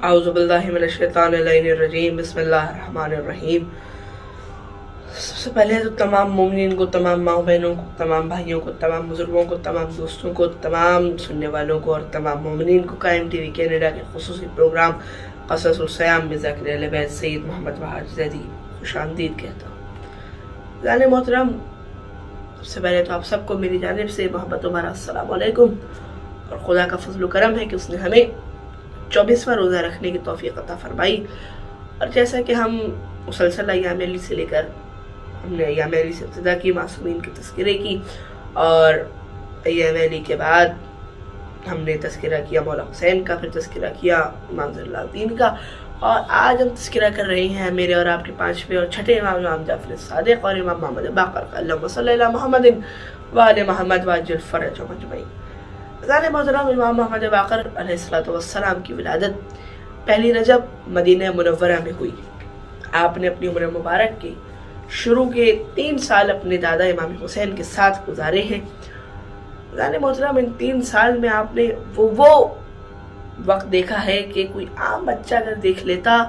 اعوذ باللہ من الشیطان الرجیم بسم اللہ الرحمن الرحیم۔ سب سے پہلے تو تمام مومنین کو، تمام ماں بہنوں کو، تمام بھائیوں کو، تمام بزرگوں کو، تمام دوستوں کو، تمام سننے والوں کو اور تمام مومنین کو قائم ٹی وی کینیڈا کے خصوصی پروگرام قصص الصیام بذکر اہل بیت سید محمد وحاج زیدی خوش آمدید کہتا ہوں۔ ذان محترم، سب سے پہلے تو آپ سب کو میری جانب سے محبت و بھرا السلام علیکم، اور خدا کا فضل و کرم ہے کہ اس نے ہمیں 24واں روزہ رکھنے کی توفیق عطا فرمائی۔ اور جیسا کہ ہم مسلسل ایام علی سے لے کر ہم نے ایام علی سے ابتدا کی، معصومین کے تذکرے کی، اور ایام علی کے بعد ہم نے تذکرہ کیا مولا حسین کا، پھر تذکرہ کیا امام زین العابدین کا، اور آج ہم تذکرہ کر رہے ہیں میرے اور آپ کے 5ویں اور 6ٹھے امام، امام جعفر صادق اور امام محمد باقر کا۔ اللہم صلی علی محمد وآل محمد وعجل فرجهم اجمعین۔ ذان محترم، امام محمد باقر علیہ السلام کی ولادت 1 رجب مدینہ منورہ میں ہوئی۔ آپ نے اپنی عمر مبارک کے شروع کے 3 سال اپنے دادا امام حسین کے ساتھ گزارے ہیں۔ ذان محترم، ان 3 سال میں آپ نے وہ وقت دیکھا ہے کہ کوئی عام بچہ اگر دیکھ لیتا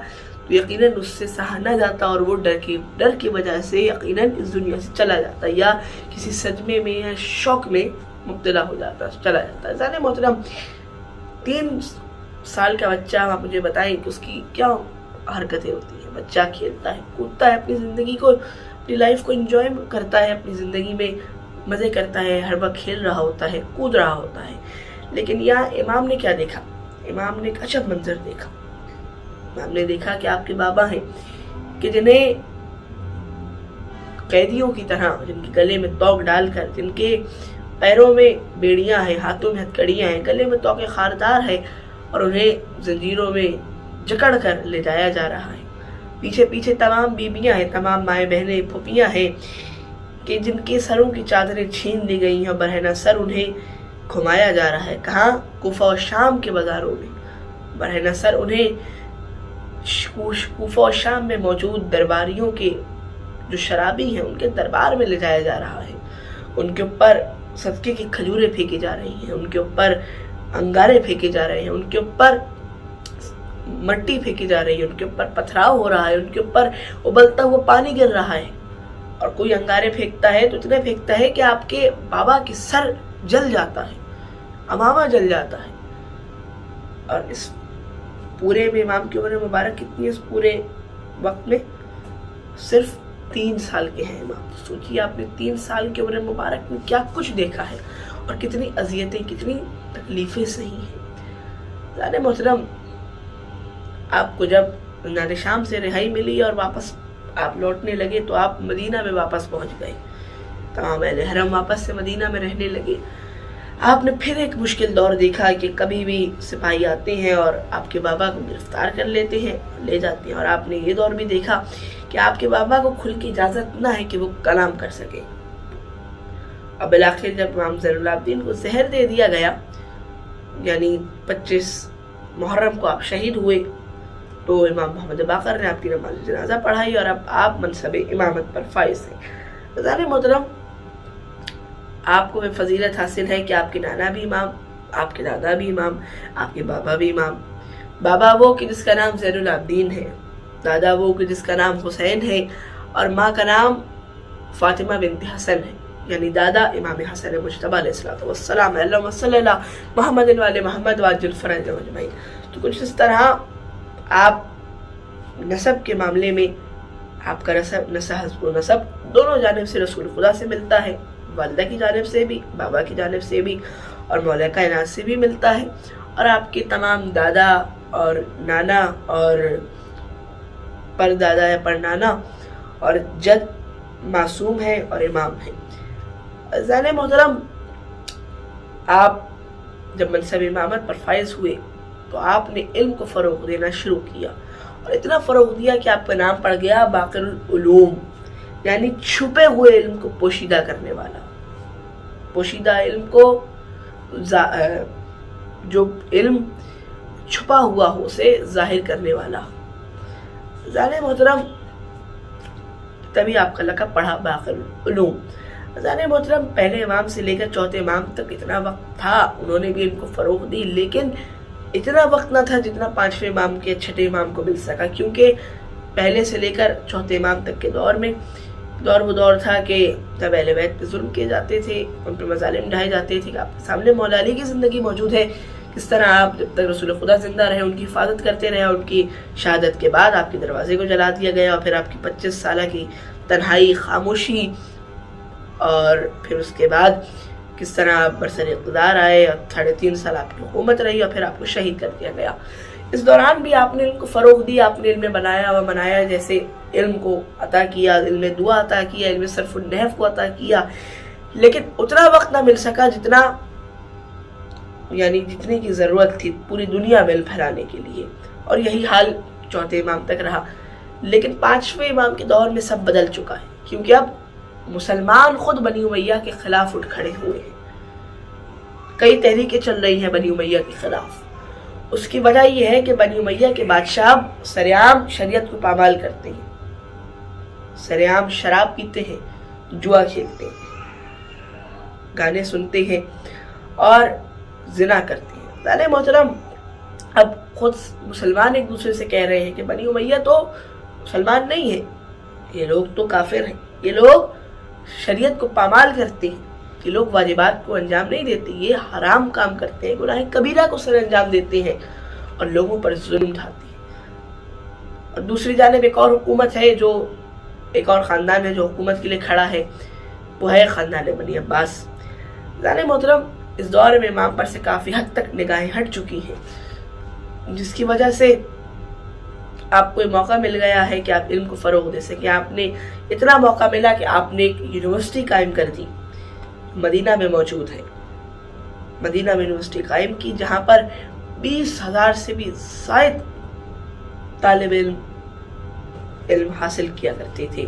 تو یقیناً اس سے سہا نہ جاتا، اور وہ ڈر کی وجہ سے یقیناً اس دنیا سے چلا جاتا، یا کسی صدمے میں یا شوق میں مبتلا ہو جاتا، چلا جاتا۔ ذان محترم، 3 سال کا بچہ، آپ مجھے بتائیں کہ اس کی کیا حرکتیں ہوتی ہیں؟ بچہ کھیلتا ہے، کودتا ہے، اپنی زندگی کو، اپنی لائف کو انجوائے کرتا ہے، اپنی زندگی میں مزے کرتا ہے، ہر وقت کھیل رہا ہوتا ہے، کود رہا ہوتا ہے۔ لیکن یہاں امام نے کیا دیکھا؟ امام نے ایک عجب منظر دیکھا۔ امام نے دیکھا کہ آپ کے بابا ہیں کہ جنہیں قیدیوں کی طرح، جن کے گلے میں توق ڈال کر، جن کے پیروں میں بیڑیاں ہیں، ہاتھوں میں ہتھکڑیاں ہیں، گلے میں توق خاردار ہے، اور انہیں زنجیروں میں جکڑ کر لے جایا جا رہا ہے۔ پیچھے پیچھے تمام بیبیاں ہیں، تمام مائیں بہنیں، پھوپھیاں ہیں کہ جن کے سروں کی چادریں چھین لی گئی ہیں، اور برہنہ سر انہیں گھمایا جا رہا ہے۔ کہاں؟ کوفہ و شام کے بازاروں میں برہنہ سر انہیں کوفہ و شام میں موجود درباریوں کے جو شرابی ہیں ان کے دربار میں لے جایا جا رہا ہے۔ ان کے اوپر صدقے کی کھجوریں پھینکی جا رہی ہیں، ان کے اوپر انگارے پھینکے جا رہے ہیں، ان کے اوپر مٹی پھینکی جا رہی ہے، ان کے اوپر پتھراؤ ہو رہا ہے، ان کے اوپر ابلتا ہوا پانی گر رہا ہے۔ اور کوئی انگارے پھینکتا ہے تو اتنے پھینکتا ہے کہ آپ کے بابا کی سر جل جاتا ہے، امامہ جل جاتا ہے۔ اور اس پورے میں امام کی عمر مبارک کتنی ہے؟ اس پورے وقت میں صرف 3 سال کے ہیں امام۔ سوچیے آپ نے 3 سال کی عمر مبارک میں کیا کچھ دیکھا ہے، اور کتنی اذیتیں، کتنی تکلیفیں سہی ہیں۔ ذان محترم، آپ کو جب نار شام سے رہائی ملی اور واپس آپ لوٹنے لگے تو آپ مدینہ میں واپس پہنچ گئے، تمام اہل حرم واپس سے مدینہ میں رہنے لگے۔ آپ نے پھر ایک مشکل دور دیکھا کہ کبھی بھی سپاہی آتے ہیں اور آپ کے بابا کو گرفتار کر لیتے ہیں، لے جاتے ہیں، اور آپ نے یہ دور بھی دیکھا کہ آپ کے بابا کو کھل کی اجازت نہ ہے کہ وہ کلام کر سکے۔ اب بالآخر جب امام زین العابدین کو زہر دے دیا گیا، یعنی 25 محرم کو آپ شہید ہوئے، تو امام محمد باقر نے آپ کی نماز جنازہ پڑھائی، اور اب آپ منصب امامت پر فائز ہیں۔ ذان محترم، آپ کو فضیلت حاصل ہے کہ آپ کے نانا بھی امام، آپ کے دادا بھی امام، آپ کے بابا بھی امام۔ بابا وہ کہ جس کا نام زین العابدین ہے، دادا وہ کہ جس کا نام حسین ہے، اور ماں کا نام فاطمہ بنت حسن ہے، یعنی دادا امام حسن مجتبی علیہ السلام۔ اللہم صلی علی محمد وآل محمد وعجل فرجهم اجمعین۔ تو کچھ اس طرح آپ نسب کے معاملے میں آپ کا حسب و نسب دونوں جانب سے رسول خدا سے ملتا ہے، والدہ کی جانب سے بھی، بابا کی جانب سے بھی، اور مولا کائنات سے بھی ملتا ہے۔ اور آپ کے تمام دادا اور نانا اور پر دادا یا پر نانا اور جد معصوم ہیں اور امام ہیں۔ ذان محترم، آپ جب منصب امامت پر فائز ہوئے تو آپ نے علم کو فروغ دینا شروع کیا، اور اتنا فروغ دیا کہ آپ کا نام پڑ گیا باقر العلوم، یعنی چھپے ہوئے علم کو پوشیدہ کرنے والا، پوشیدہ علم کو، جو علم چھپا ہوا ہو اسے ظاہر کرنے والا۔ ذان محترم، تبھی آپ کا لقب پڑھا باقر العلوم۔ ذان محترم، پہلے امام سے لے کر 4تھے امام تک اتنا وقت تھا، انہوں نے بھی ان کو فروغ دی، لیکن اتنا وقت نہ تھا جتنا 5ویں امام کے 6ٹھے امام کو مل سکا، کیونکہ پہلے سے لے کر 4تھے امام تک کے دور میں وہ دور تھا کہ جب اہل بیت پہ ظلم کیے جاتے تھے، ان پہ مظالم ڈھائے جاتے تھے. کہ آپ کے سامنے مولا علی کی زندگی موجود ہے، کس طرح آپ جب تک رسول خدا زندہ رہے ان کی حفاظت کرتے رہے، ان کی شہادت کے بعد آپ کے دروازے کو جلا دیا گیا، اور پھر آپ کی 25 سالہ کی تنہائی، خاموشی، اور پھر اس کے بعد کس طرح آپ برسر اقتدار آئے اور 3.5 سال آپ کی حکومت رہی، اور پھر آپ کو شہید کر دیا گیا. اس دوران بھی آپ نے علم کو فروغ دیا، آپ نے علم میں بنایا و منایا، جیسے علم کو عطا کیا، علم دعا عطا کیا، علم صرف النحو کو عطا کیا، لیکن اتنا وقت نہ مل سکا جتنا جتنے کی ضرورت تھی پوری دنیا میں علم پھیلانے کے لیے. اور یہی حال 4تھے امام تک رہا. لیکن 5ویں امام کے دور میں سب بدل چکا ہے، کیونکہ اب مسلمان خود بنی امیہ کے خلاف اٹھ کھڑے ہوئے ہیں. کئی تحریکیں چل رہی ہیں بنی امیہ کے خلاف. اس کی وجہ یہ ہے کہ بنی امیہ کے بادشاہ سرعام شریعت کو پامال کرتے ہیں، سرعام شراب پیتے ہیں، جوا کھیلتے ہیں، گانے سنتے ہیں اور زنا کرتے ہیں. ذرا محترم، اب خود مسلمان ایک دوسرے سے کہہ رہے ہیں کہ بنی امیہ تو مسلمان نہیں ہے، یہ لوگ تو کافر ہیں، یہ لوگ شریعت کو پامال کرتے ہیں، یہ لوگ واجبات کو انجام نہیں دیتے، یہ حرام کام کرتے ہیں، گناہ کبیرہ کو سر انجام دیتے ہیں اور لوگوں پر ظلم ڈھاتے ہیں. اور دوسری جانب ایک اور حکومت ہے، جو ایک اور خاندان ہے جو حکومت کے لیے کھڑا ہے، وہ ہے خاندان بنی عباس. ذرا محترم، اس دور میں امام پر سے کافی حد تک نگاہیں ہٹ چکی ہیں، جس کی وجہ سے آپ کو موقع مل گیا ہے کہ آپ علم کو فروغ دے سکیں. آپ نے اتنا موقع ملا کہ آپ نے ایک یونیورسٹی قائم کر دی، مدینہ میں موجود ہے. مدینہ میں یونیورسٹی قائم کی، جہاں پر 20,000 سے بھی زائد طالب علم حاصل کیا کرتے تھے،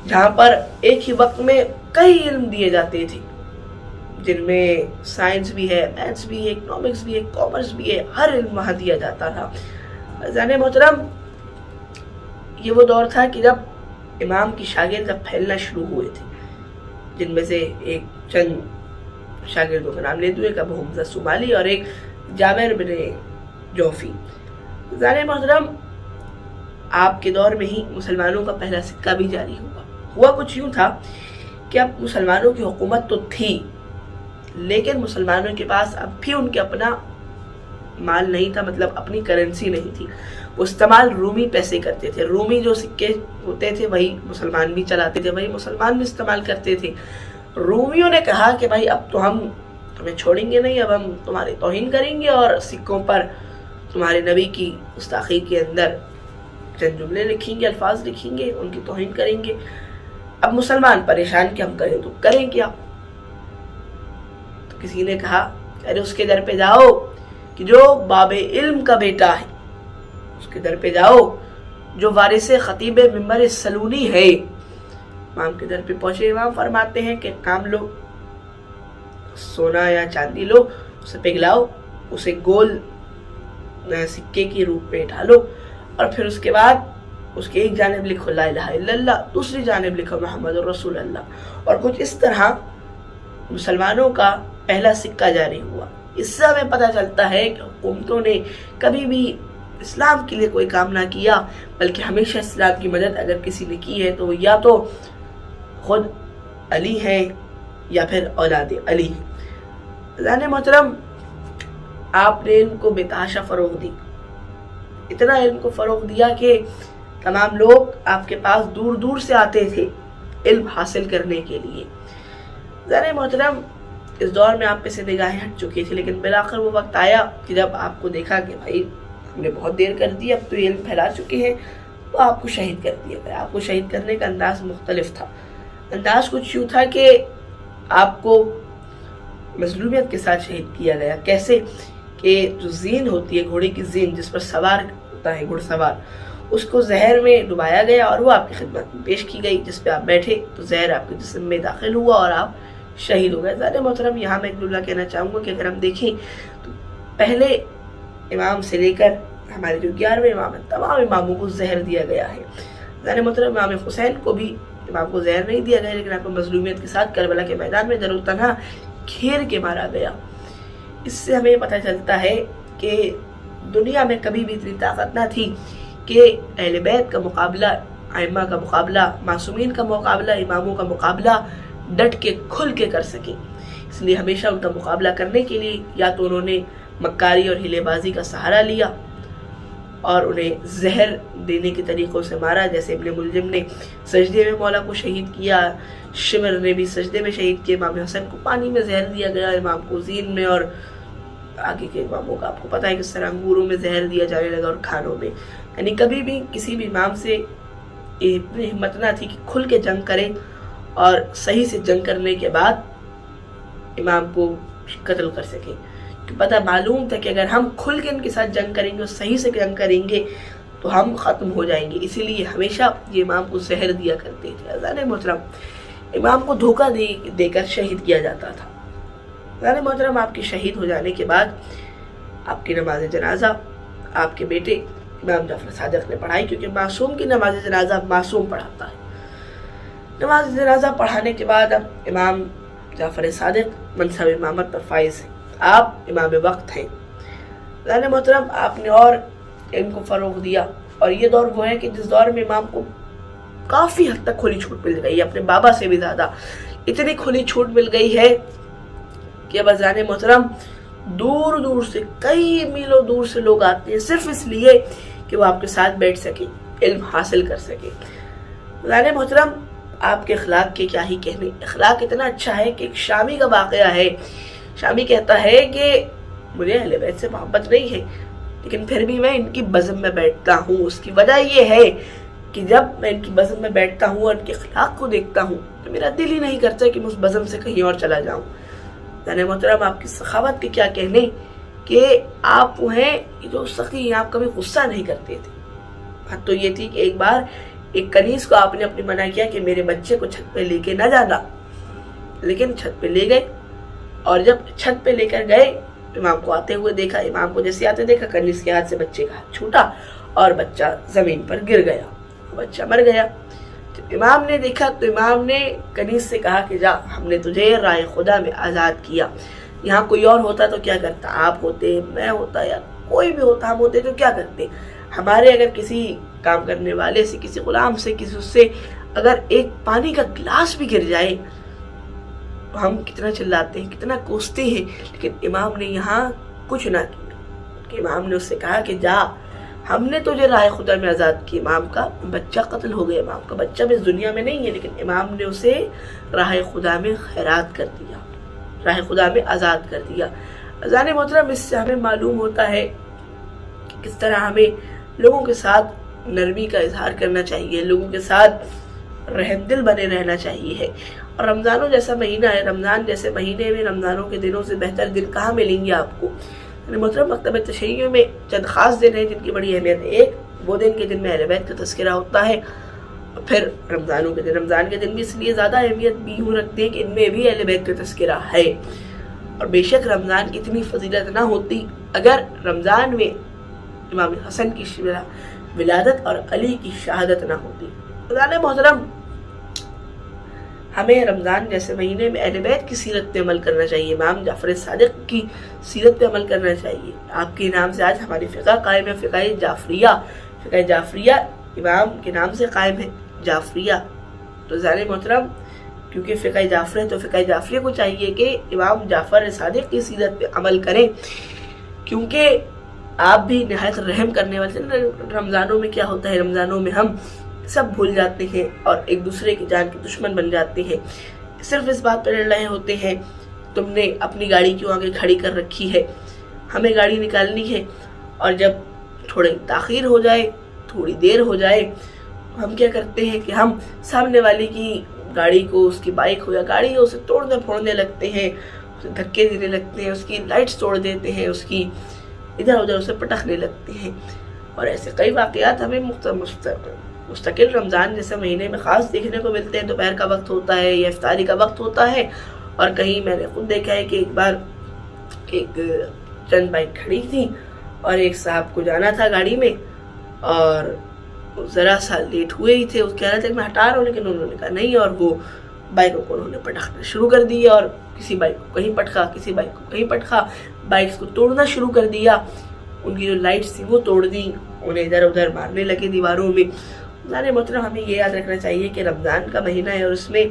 جہاں پر ایک ہی وقت میں کئی علم دیے جاتے تھے، جن میں سائنس بھی ہے، میتھس بھی ہے، اکنامکس بھی ہے، کامرس بھی ہے، ہر علم وہاں دیا جاتا تھا. عزیزان محترم، یہ وہ دور تھا کہ جب امام کی شاگرد جب پھیلنا شروع ہوئے تھے، جن میں سے ایک چند شاگردوں کا نام لے دوں، ایک ابو حمزہ صومالی اور ایک جابر بن جوفی. عزیزان محترم، آپ کے دور میں ہی مسلمانوں کا پہلا سکہ بھی جاری ہوا کچھ یوں تھا کہ اب مسلمانوں کی حکومت تو تھی، لیکن مسلمانوں کے پاس اب بھی ان کے اپنا مال نہیں تھا، مطلب اپنی کرنسی نہیں تھی. وہ استعمال رومی پیسے کرتے تھے، رومی جو سکے ہوتے تھے وہی مسلمان بھی چلاتے تھے، وہی مسلمان بھی استعمال کرتے تھے. رومیوں نے کہا کہ بھائی اب تو ہم تمہیں چھوڑیں گے نہیں، اب ہم تمہاری توہین کریں گے اور سکوں پر تمہارے نبی کی گستاخی کے اندر چند جملے لکھیں گے، الفاظ لکھیں گے، ان کی توہین کریں گے. اب مسلمان پریشان کہ ہم کریں تو کریں کیا؟ تو کسی نے کہا ارے اس کے در پہ جاؤ کہ جو باب علم کا بیٹا ہے، اس کے در پہ جاؤ جو وارث خطیب منبر سلونی ہے. امام کے در پہ پہنچے، امام فرماتے ہیں کہ کام لو، سونا یا چاندی لو، اسے پگھلاؤ، اسے گول سکے کی روپ میں ڈالو، اور پھر اس کے بعد اس کے ایک جانب لکھو لا الہ الا اللہ، دوسری جانب لکھو محمد رسول اللہ. اور کچھ اس طرح مسلمانوں کا پہلا سکہ جاری ہوا. اس سے ہمیں پتہ چلتا ہے کہ حکومتوں نے کبھی بھی اسلام کے لیے کوئی کام نہ کیا، بلکہ ہمیشہ اسلام کی مدد اگر کسی نے کی ہے تو وہ یا تو خود علی ہے یا پھر اولاد علی ہے. عزیزان محترم، آپ نے علم کو بے تحاشا فروغ دی، اتنا علم کو فروغ دیا کہ تمام لوگ آپ کے پاس دور دور سے آتے تھے علم حاصل کرنے کے لیے. عزیزان محترم، اس دور میں آپ پہ سے نگاہیں ہٹ چکی تھی، لیکن بالآخر وہ وقت آیا کہ جب آپ کو دیکھا کہ بھائی ہم نے بہت دیر کر دی، اب تو علم پھیلا چکے ہیں، تو آپ کو شہید کر دیا گیا. آپ کو شہید کرنے کا انداز مختلف تھا. انداز کچھ یوں تھا کہ آپ کو مظلومیت کے ساتھ شہید کیا گیا. کیسے کہ جو زین ہوتی ہے، گھوڑے کی زین جس پر سوار ہوتا ہے گھڑ سوار، اس کو زہر میں ڈبایا گیا اور وہ آپ کی خدمت میں پیش کی گئی. جس پہ آپ بیٹھے تو زہر آپ کے جسم میں داخل ہوا اور آپ شہید ہو گئے. ذرا محترم، یہاں میں ایک جملہ کہنا چاہوں گا کہ اگر ہم دیکھیں تو پہلے امام سے لے کر ہمارے جو 11ویں امام ہیں، تمام اماموں کو زہر دیا گیا ہے. ذرا محترم، امام حسین کو بھی امام کو زہر نہیں دیا گیا، لیکن آپ کو مظلومیت کے ساتھ کربلا کے میدان میں در و تنہا گھیر کے مارا گیا. اس سے ہمیں پتہ چلتا ہے کہ دنیا میں کبھی بھی اتنی طاقت نہ تھی کہ اہل بیت کا مقابلہ، ائمہ کا مقابلہ، معصومین کا مقابلہ، اماموں کا مقابلہ ڈٹ کے کھل کے کر سکیں۔ اس لیے ہمیشہ ان کا مقابلہ کرنے کے لیے یا تو انہوں نے مکاری اور ہیلے بازی کا سہارا لیا اور انہیں زہر دینے کے طریقوں سے مارا، جیسے ابن ملجم نے سجدے میں مولا کو شہید کیا، شمر نے بھی سجدے میں شہید کیا، امام حسن کو پانی میں زہر دیا گیا، امام کو زین میں، اور آگے کے اماموں کا آپ کو پتہ ہے کس طرح انگوروں میں زہر دیا جانے لگا اور کھانوں میں۔ یعنی کبھی بھی کسی بھی امام سے اتنی ہمت نہ تھی کہ کھل کے جنگ کرے اور صحیح سے جنگ کرنے کے بعد امام کو قتل کر سکے، کہ پتہ معلوم تھا کہ اگر ہم کھل کے ان کے ساتھ جنگ کریں گے اور صحیح سے جنگ کریں گے تو ہم ختم ہو جائیں گے، اسی لیے ہمیشہ یہ امام کو زہر دیا کرتے تھے۔ اذان محترم، امام کو دھوکہ دے کر شہید کیا جاتا تھا۔ اذان محترم، آپ کے شہید ہو جانے کے بعد آپ کی نماز جنازہ آپ کے بیٹے امام جعفر صادق نے پڑھائی، کیونکہ معصوم کی نماز جنازہ معصوم پڑھاتا ہے۔ نماز جنازہ پڑھانے کے بعد اب امام جعفر صادق منصب امامت پر فائز ہیں، آپ امام وقت ہیں۔ اذان محترم، آپ نے اور علم کو فروغ دیا، اور یہ دور وہ ہے کہ جس دور میں امام کو کافی حد تک کھلی چھوٹ مل گئی ہے، اپنے بابا سے بھی زیادہ اتنی کھلی چھوٹ مل گئی ہے کہ اب اذان محترم دور دور سے، کئی میلوں دور سے لوگ آتے ہیں صرف اس لیے کہ وہ آپ کے ساتھ بیٹھ سکیں، علم حاصل کر سکیں۔ اذان محترم، آپ کے اخلاق کے کیا ہی کہنے، اخلاق اتنا اچھا ہے کہ ایک شامی کا واقعہ ہے۔ شامی کہتا ہے کہ مجھے اہل بیت سے محبت نہیں ہے، لیکن پھر بھی میں ان کی بزم میں بیٹھتا ہوں۔ اس کی وجہ یہ ہے کہ جب میں ان کی بزم میں بیٹھتا ہوں اور ان کے اخلاق کو دیکھتا ہوں تو میرا دل ہی نہیں کرتا کہ میں اس بزم سے کہیں اور چلا جاؤں۔ یعنی محترم، آپ کی سخاوت کے کیا کہنے کہ آپ وہ ہیں جو سخی ہیں، آپ کبھی غصہ نہیں کرتے تھے۔ بات تو یہ تھی کہ ایک بار ایک کنیز کو آپ نے اپنی منع کیا کہ میرے بچے کو چھت پہ لے کے نہ جانا، لیکن چھت پہ لے گئے، اور جب چھت پہ لے کر گئے امام کو آتے ہوئے دیکھا، امام کو جیسے آتے دیکھا، کنیز کے ہاتھ سے بچے کا ہاتھ چھوٹا اور بچہ زمین پر گر گیا، بچہ مر گیا۔ جب امام نے دیکھا تو امام نے کنیز سے کہا کہ جا، ہم نے تجھے رائے خدا میں آزاد کیا، یہاں کوئی اور ہوتا تو کیا کرتا، آپ ہوتے، میں ہوتا، یا کوئی بھی ہوتا، ہم ہوتے تو کیا کرتے۔ ہمارے اگر کسی کام کرنے والے سے، کسی غلام سے، کسی سے اگر ایک پانی کا گلاس بھی گر جائے تو ہم کتنا چلاتے ہیں، کتنا کوستے ہیں، لیکن امام نے یہاں کچھ نہ کیا کہ امام نے اس سے کہا کہ جا، ہم نے تجھے رائے خدا میں آزاد کی۔ امام کا بچہ قتل ہو گیا، امام کا بچہ بھی اس دنیا میں نہیں ہے، لیکن امام نے اسے راہ خدا میں خیرات کر دیا، راہ خدا میں آزاد کر دیا۔ اذان محترم، اس سے ہمیں معلوم ہوتا ہے کہ کس طرح ہمیں لوگوں کے ساتھ نرمی کا اظہار کرنا چاہیے، لوگوں کے ساتھ رحم دل بنے رہنا چاہیے۔ اور رمضانوں جیسا مہینہ ہے، رمضان جیسے مہینے میں رمضانوں کے دنوں سے بہتر دن کہاں ملیں گے آپ کو۔ محترم، مکتبہ تشیع میں چند خاص دن ہیں جن کی بڑی اہمیت ہے۔ ایک وہ دن کے دن میں اہل بیت کا تذکرہ ہوتا ہے، اور پھر رمضانوں کے دن، رمضان کے دن بھی اس لیے زیادہ اہمیت بھی یوں رکھتے ہیں کہ ان میں بھی اہل بیت کا تذکرہ ہے۔ اور بے شک رمضان کی اتنی فضیلت نہ ہوتی اگر رمضان میں امام حسن کی ولادت اور علی کی شہادت نہ ہوتی۔ اذان محترم، ہمیں رمضان جیسے مہینے میں اہل بیت کی سیرت پہ عمل کرنا چاہیے، امام جعفر صادق کی سیرت پہ عمل کرنا چاہیے۔ آپ کے نام سے آج ہماری فقہ قائم ہے، فقہ جعفریہ۔ فقہ جعفریہ امام کے نام سے قائم ہے، جعفریہ۔ تو اذان محترم، کیونکہ فقہ جعفر ہے تو فقہ جعفریہ کو چاہیے کہ امام جعفر صادق کی سیرت پہ عمل کریں، کیونکہ آپ بھی نہایت رحم کرنے والے ہیں۔ رمضانوں میں کیا ہوتا ہے، رمضانوں میں ہم سب بھول جاتے ہیں اور ایک دوسرے کی جان کے دشمن بن جاتے ہیں، صرف اس بات پر لڑ رہے ہوتے ہیں تم نے اپنی گاڑی کیوں آگے کھڑی کر رکھی ہے، ہمیں گاڑی نکالنی ہے۔ اور جب تھوڑی تاخیر ہو جائے، تھوڑی دیر ہو جائے، ہم کیا کرتے ہیں کہ ہم سامنے والی کی گاڑی کو، اس کی بائک ہو یا گاڑی ہو، اسے توڑنے پھوڑنے لگتے ہیں، اسے دھکے دینے لگتے ہیں، اس کی لائٹس توڑ دیتے ہیں، اس کی ادھر ادھر اسے پٹکنے لگتے ہیں۔ اور ایسے کئی واقعات ہمیں مستقل رمضان جیسے مہینے میں خاص دیکھنے کو ملتے ہیں۔ دوپہر کا وقت ہوتا ہے یا افطاری کا وقت ہوتا ہے، اور کہیں میں نے خود دیکھا ہے کہ ایک بار ایک چند بائک کھڑی تھی اور ایک صاحب کو جانا تھا گاڑی میں، اور ذرا سا لیٹ ہوئے ہی تھے، اس کہہ رہے تھے کہ میں ہٹا رہا ہوں، لیکن انہوں نے کہا نہیں، اور وہ بائکوں کو انہوں نے پٹکنا شروع کر دیا، اور کسی بائک کو کہیں پٹکا، کسی بائک کو کہیں پٹکا، بائکس کو توڑنا شروع کر دیا۔ ان کی جو لائٹس تھی وہ توڑ دی، انہیں ادھر ادھر مارنے لگے دیواروں میں۔ ظاہر محترم ہمیں یہ یاد رکھنا چاہیے کہ رمضان کا مہینہ ہے اور اس میں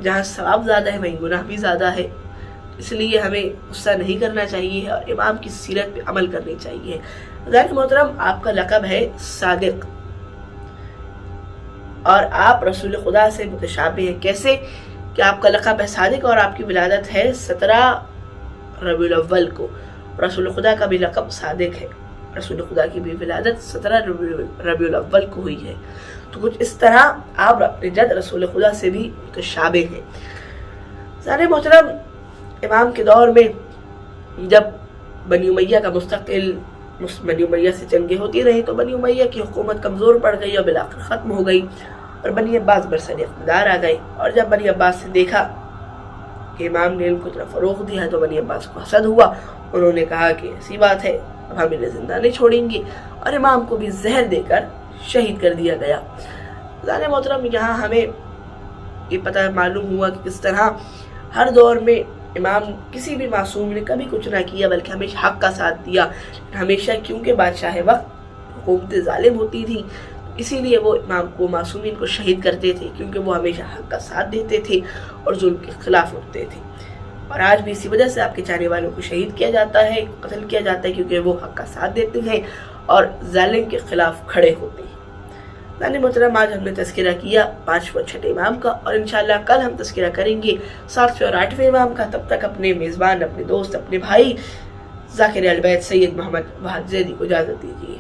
جہاں ثواب زیادہ ہے وہیں گناہ بھی زیادہ ہے، اس لیے ہمیں غصہ نہیں کرنا چاہیے اور امام کی سیرت پہ عمل کرنی چاہیے۔ ظاہر محترم آپ کا لقب ہے صادق اور آپ رسول خدا سے متشابہ ہیں۔ کیسے کہ آپ کا لقب ہے صادق اور آپ کی ولادت ہے 17 ربیع الاول کو، رسول خدا کا بھی لقب صادق ہے، رسول خدا کی بھی ولادت 17 ربیع الاول کو ہوئی ہے، تو کچھ اس طرح آپ اپنے جد رسول خدا سے بھی متشابہ ہیں۔ ظاہر محترم امام کے دور میں جب بنی امیہ کا مستقل بنی امیہ سے جنگیں ہوتی رہی تو بنی امیہ کی حکومت کمزور پڑ گئی اور بالآخر ختم ہو گئی اور بنی عباس برسر اقتدار آ گئے، اور جب بنی عباس سے دیکھا کہ امام نے ان کو اتنا فروغ دیا تو بنی عباس کو حسد ہوا، انہوں نے کہا کہ ایسی بات ہے اب ہم انہیں زندہ نہیں چھوڑیں گے، اور امام کو بھی زہر دے کر شہید کر دیا گیا۔ ظاہر محترم یہاں ہمیں یہ پتہ معلوم ہوا کہ کس طرح ہر دور میں امام کسی بھی معصوم نے کبھی کچھ نہ کیا بلکہ ہمیشہ حق کا ساتھ دیا، ہمیشہ، کیونکہ بادشاہ وقت حکومت ظالم ہوتی تھی اسی لیے وہ امام کو معصومین کو شہید کرتے تھے، کیونکہ وہ ہمیشہ حق کا ساتھ دیتے تھے اور ظلم کے خلاف اٹھتے تھے۔ اور آج بھی اسی وجہ سے آپ کے چاہنے والوں کو شہید کیا جاتا ہے، قتل کیا جاتا ہے، کیونکہ وہ حق کا ساتھ دیتے ہیں اور ظالم کے خلاف کھڑے ہوتے ہیں۔ ظاہر محترم آج ہم نے تذکرہ کیا 5ویں اور 6 امام کا، اور انشاءاللہ کل ہم تذکرہ کریں گے 7ویں اور 8ویں امام کا۔ تب تک اپنے میزبان، اپنے دوست، اپنے بھائی ذاکر اہل بیت سید محمد وحد زیدی کو اجازت دیجیے۔